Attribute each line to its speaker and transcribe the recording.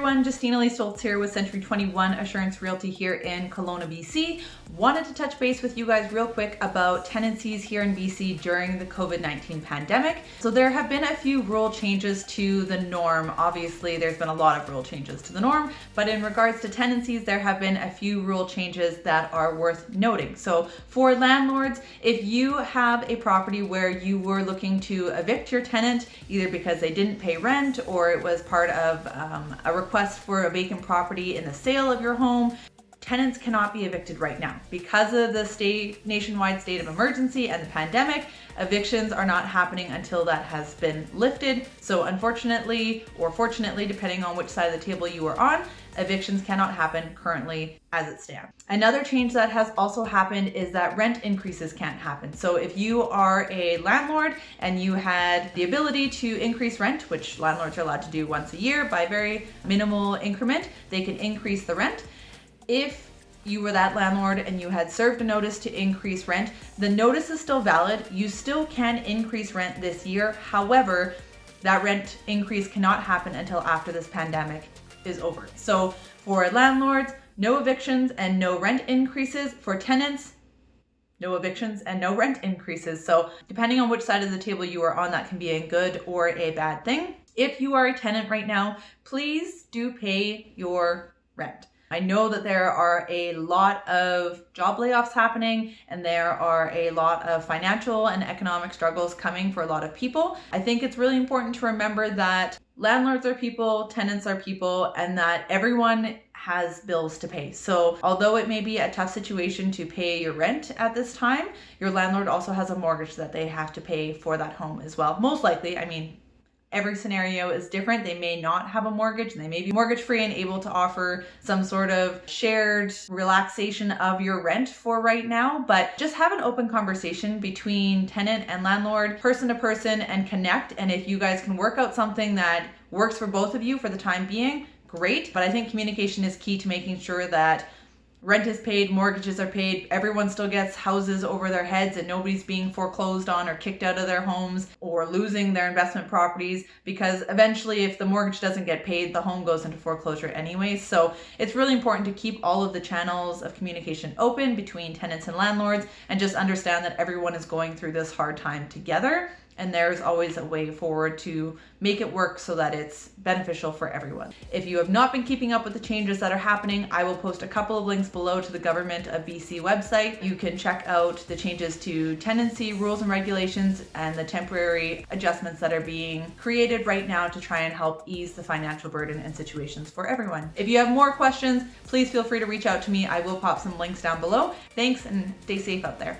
Speaker 1: everyone, Justina LeeStolz here with Century 21 Assurance Realty here in Kelowna, BC. Wanted to touch base with you guys real quick about tenancies here in BC during the COVID-19 pandemic. So there have been a few rule changes to the norm. Obviously, there's been a lot of rule changes to the norm, but in regards to tenancies, there have been a few rule changes that are worth noting. So for landlords, if you have a property where you were looking to evict your tenant, either because they didn't pay rent or it was part of a request for a vacant property in the sale of your home, tenants cannot be evicted right now. Because of the nationwide state of emergency and the pandemic, evictions are not happening until that has been lifted. So unfortunately, or fortunately, depending on which side of the table you are on, evictions cannot happen currently as it stands. Another change that has also happened is that rent increases can't happen. So if you are a landlord and you had the ability to increase rent, which landlords are allowed to do once a year by very minimal increment, they can increase the rent. If you were that landlord and you had served a notice to increase rent, the notice is still valid. You still can increase rent this year. However, that rent increase cannot happen until after this pandemic is over. So for landlords, no evictions and no rent increases. For tenants, no evictions and no rent increases. So depending on which side of the table you are on, that can be a good or a bad thing. If you are a tenant right now, please do pay your rent. I know that there are a lot of job layoffs happening and there are a lot of financial and economic struggles coming for a lot of people. I think it's really important to remember that landlords are people, tenants are people, and that everyone has bills to pay. So although it may be a tough situation to pay your rent at this time, your landlord also has a mortgage that they have to pay for that home as well. Most likely, every scenario is different. They may not have a mortgage and they may be mortgage free and able to offer some sort of shared relaxation of your rent for right now. But just have an open conversation between tenant and landlord, person to person, and connect. And if you guys can work out something that works for both of you for the time being, great. But I think communication is key to making sure that rent is paid, mortgages are paid, everyone still gets houses over their heads and nobody's being foreclosed on or kicked out of their homes or losing their investment properties, because eventually if the mortgage doesn't get paid, the home goes into foreclosure anyway. So it's really important to keep all of the channels of communication open between tenants and landlords and just understand that everyone is going through this hard time together. And there's always a way forward to make it work so that it's beneficial for everyone. If you have not been keeping up with the changes that are happening, I will post a couple of links below to the Government of BC website. You can check out the changes to tenancy rules and regulations and the temporary adjustments that are being created right now to try and help ease the financial burden and situations for everyone. If you have more questions, please feel free to reach out to me. I will pop some links down below. Thanks and stay safe out there.